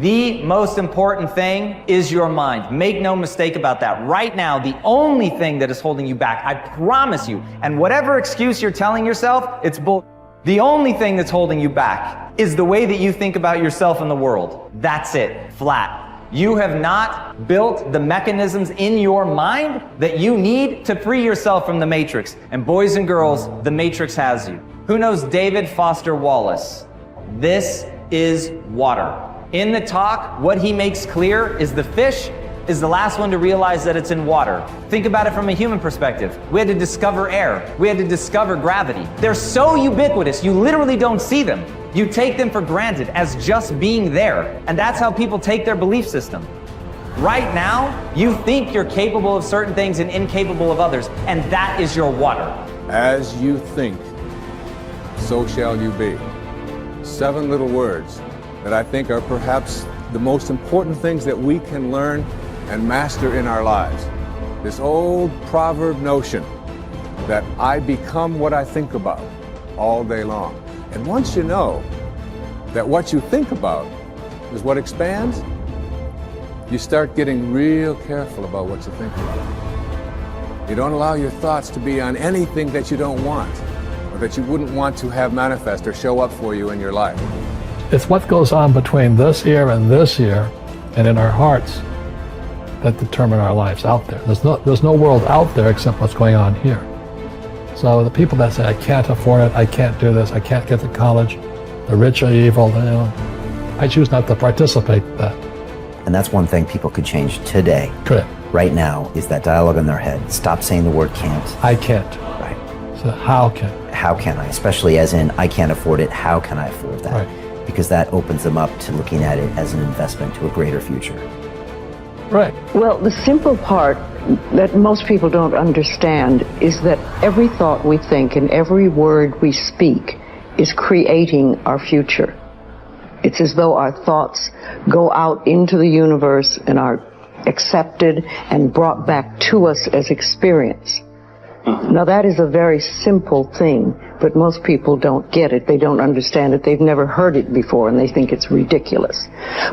The most important thing is your mind. Make no mistake about that. Right now, the only thing that is holding you back, I promise you, and whatever excuse you're telling yourself, it's bull. The only thing that's holding you back is the way that you think about yourself and the world. That's it, flat. You have not built the mechanisms in your mind that you need to free yourself from the matrix. And boys and girls, the matrix has you. Who knows David Foster Wallace? This is water. In the talk, what he makes clear is the fish is the last one to realize that it's in water. Think about it from a human perspective. We had to discover air. We had to discover gravity. They're so ubiquitous, you literally don't see them. You take them for granted as just being there. And that's how people take their belief system. Right now, you think you're capable of certain things and incapable of others, and that is your water. As you think, so shall you be. 7 little words that I think are perhaps the most important things that we can learn and master in our lives. This old proverb notion that I become what I think about all day long. And once you know that what you think about is what expands, you start getting real careful about what you think about. You don't allow your thoughts to be on anything that you don't want or that you wouldn't want to have manifest or show up for you in your life. It's what goes on between this ear and this ear and in our hearts that determine our lives out there. There's no world out there except what's going on here. So the people that say, I can't afford it, I can't do this, I can't get to college, the rich are evil, I choose not to participate in that. And that's one thing people could change today. Correct. Right now is that dialogue in their head. Stop saying the word can't. I can't. Right. So how can? How can I? Especially as in, I can't afford it, how can I afford that? Right. Because that opens them up to looking at it as an investment to a greater future. Right. Well, the simple part that most people don't understand is that every thought we think and every word we speak is creating our future. It's as though our thoughts go out into the universe and are accepted and brought back to us as experience. Now that is a very simple thing, but most people don't get it. They don't understand it. They've never heard it before and they think it's ridiculous.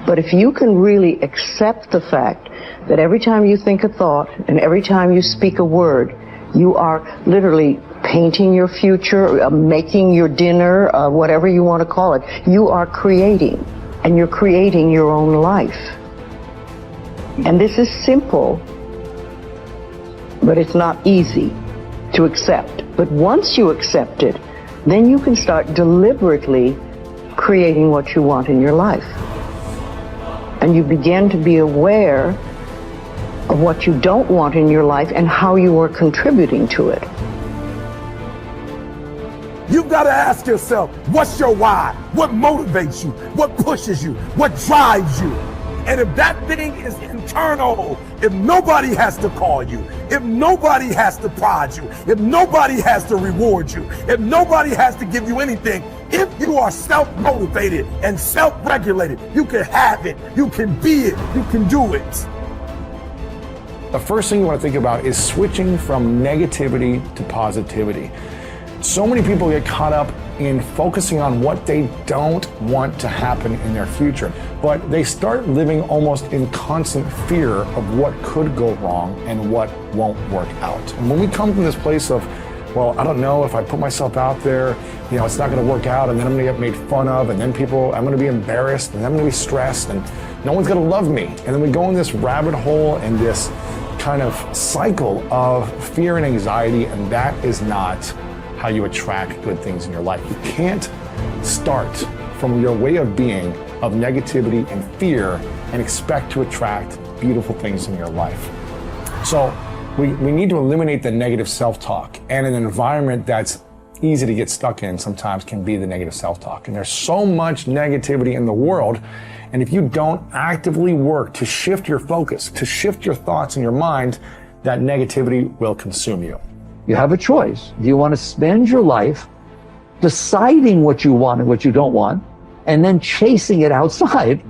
But if you can really accept the fact that every time you think a thought and every time you speak a word, you are literally painting your future, making your dinner, whatever you want to call it. You are creating, and you're creating your own life. And this is simple, but it's not easy to accept. But once you accept it, then you can start deliberately creating what you want in your life. And you begin to be aware of what you don't want in your life and how you are contributing to it. You've got to ask yourself, what's your why? What motivates you? What pushes you? What drives you? And if that thing is internal, if nobody has to call you, if nobody has to prod you, if nobody has to reward you, if nobody has to give you anything, if you are self-motivated and self-regulated, you can have it, you can be it, you can do it. The first thing you want to think about is switching from negativity to positivity. So many people get caught up in focusing on what they don't want to happen in their future, but they start living almost in constant fear of what could go wrong and what won't work out. And when we come from this place of, well, I don't know if I put myself out there, it's not going to work out, and then I'm going to get made fun of, and then I'm going to be embarrassed, and then I'm going to be stressed, and no one's going to love me. And then we go in this rabbit hole and this kind of cycle of fear and anxiety, and that is not how you attract good things in your life. You can't start from your way of being of negativity and fear and expect to attract beautiful things in your life. So we need to eliminate the negative self-talk, and an environment that's easy to get stuck in sometimes can be the negative self-talk. And there's so much negativity in the world, and if you don't actively work to shift your focus, to shift your thoughts in your mind, that negativity will consume you. You have a choice. Do you want to spend your life deciding what you want and what you don't want, and then chasing it outside?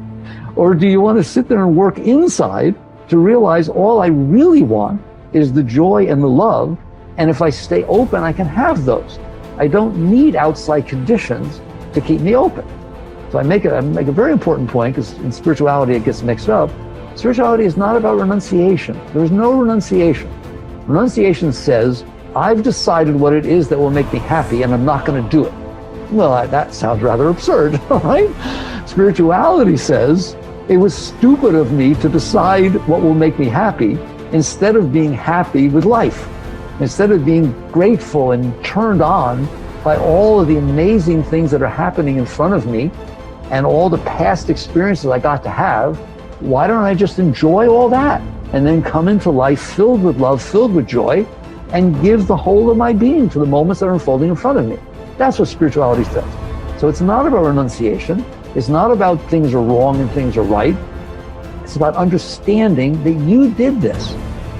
Or do you want to sit there and work inside to realize all I really want is the joy and the love, and if I stay open, I can have those. I don't need outside conditions to keep me open. So I make a very important point, because in spirituality it gets mixed up. Spirituality is not about renunciation. There's no renunciation. Renunciation says, I've decided what it is that will make me happy, and I'm not going to do it. Well, that sounds rather absurd, right? Spirituality says, it was stupid of me to decide what will make me happy instead of being happy with life, instead of being grateful and turned on by all of the amazing things that are happening in front of me and all the past experiences I got to have. Why don't I just enjoy all that and then come into life filled with love, filled with joy, and give the whole of my being to the moments that are unfolding in front of me? That's what spirituality says. So it's not about renunciation. It's not about things are wrong and things are right. It's about understanding that you did this.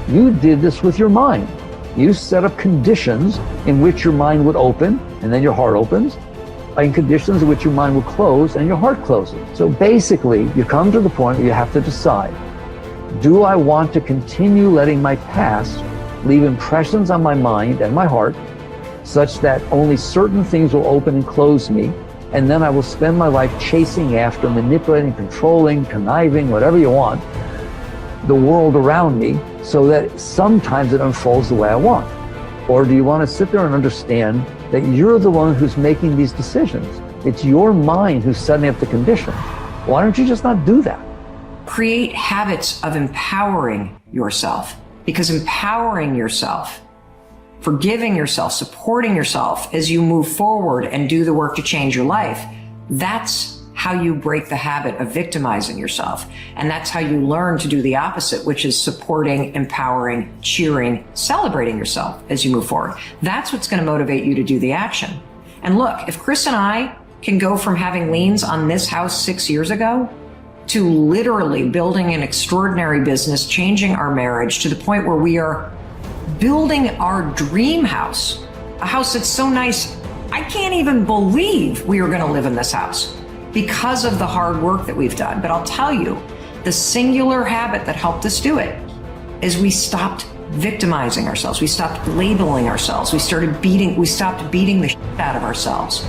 You did this with your mind. You set up conditions in which your mind would open, and then your heart opens, and conditions in which your mind will close and your heart closes. So basically, you come to the point where you have to decide, do I want to continue letting my past leave impressions on my mind and my heart such that only certain things will open and close me, and then I will spend my life chasing after, manipulating, controlling, conniving, whatever you want, the world around me, so that sometimes it unfolds the way I want? Or do you want to sit there and understand that you're the one who's making these decisions? It's your mind who's setting up the conditions. Why don't you just not do that? Create habits of empowering yourself, because empowering yourself, forgiving yourself, supporting yourself as you move forward and do the work to change your life, that's how you break the habit of victimizing yourself. And that's how you learn to do the opposite, which is supporting, empowering, cheering, celebrating yourself as you move forward. That's what's going to motivate you to do the action. And look, if Chris and I can go from having liens on this house 6 years ago to literally building an extraordinary business, changing our marriage to the point where we are building our dream house, a house that's so nice, I can't even believe we are going to live in this house because of the hard work that we've done. But I'll tell you, the singular habit that helped us do it is we stopped victimizing ourselves. We stopped labeling ourselves. We stopped beating the shit out of ourselves.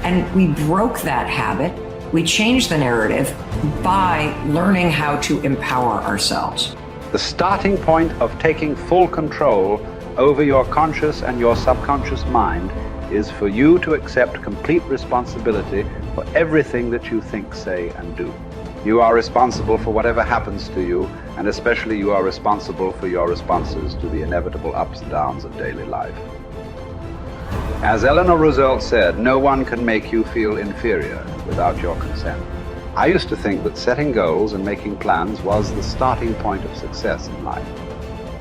And we broke that habit. We changed the narrative by learning how to empower ourselves. The starting point of taking full control over your conscious and your subconscious mind is for you to accept complete responsibility for everything that you think, say, and do. You are responsible for whatever happens to you, and especially you are responsible for your responses to the inevitable ups and downs of daily life. As Eleanor Roosevelt said, no one can make you feel inferior without your consent. I used to think that setting goals and making plans was the starting point of success in life.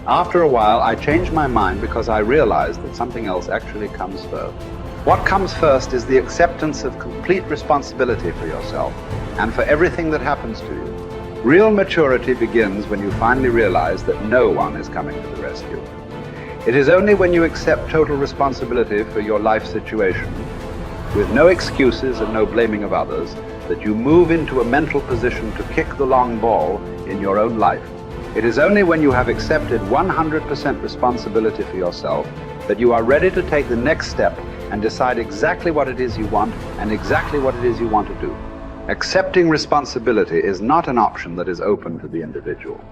After a while, I changed my mind because I realized that something else actually comes first. What comes first is the acceptance of complete responsibility for yourself and for everything that happens to you. Real maturity begins when you finally realize that no one is coming to the rescue. It is only when you accept total responsibility for your life situation, with no excuses and no blaming of others, that you move into a mental position to kick the long ball in your own life. It is only when you have accepted 100% responsibility for yourself that you are ready to take the next step and decide exactly what it is you want and exactly what it is you want to do. Accepting responsibility is not an option that is open to the individual.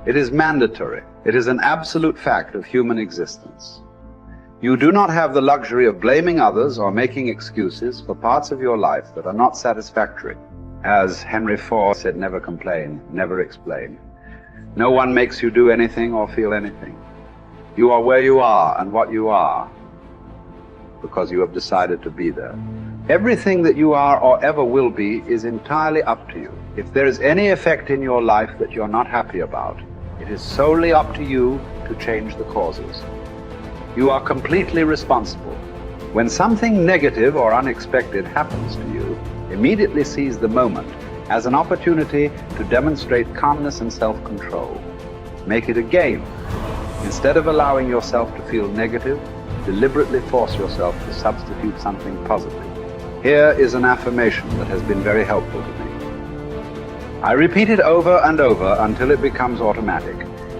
It is mandatory. It is an absolute fact of human existence. You do not have the luxury of blaming others or making excuses for parts of your life that are not satisfactory. As Henry Ford said, never complain, never explain. No one makes you do anything or feel anything. You are where you are and what you are because you have decided to be there. Everything that you are or ever will be is entirely up to you. If there is any effect in your life that you're not happy about, it is solely up to you to change the causes. You are completely responsible. When something negative or unexpected happens to you, immediately seize the moment as an opportunity to demonstrate calmness and self-control. Make it a game. Instead of allowing yourself to feel negative, deliberately force yourself to substitute something positive. Here is an affirmation that has been very helpful to me. I repeat it over and over until it becomes automatic.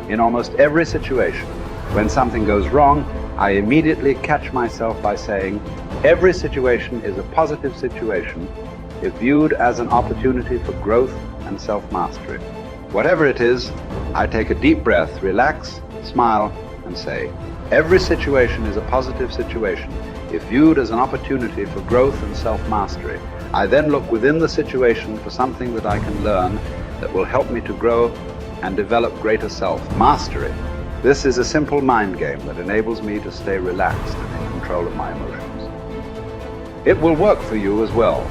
In almost every situation, when something goes wrong, I immediately catch myself by saying, every situation is a positive situation, if viewed as an opportunity for growth and self-mastery. Whatever it is, I take a deep breath, relax, smile, and say, every situation is a positive situation if viewed as an opportunity for growth and self-mastery. I then look within the situation for something that I can learn that will help me to grow and develop greater self-mastery. This is a simple mind game that enables me to stay relaxed and in control of my emotions. It will work for you as well.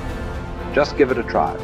Just give it a try.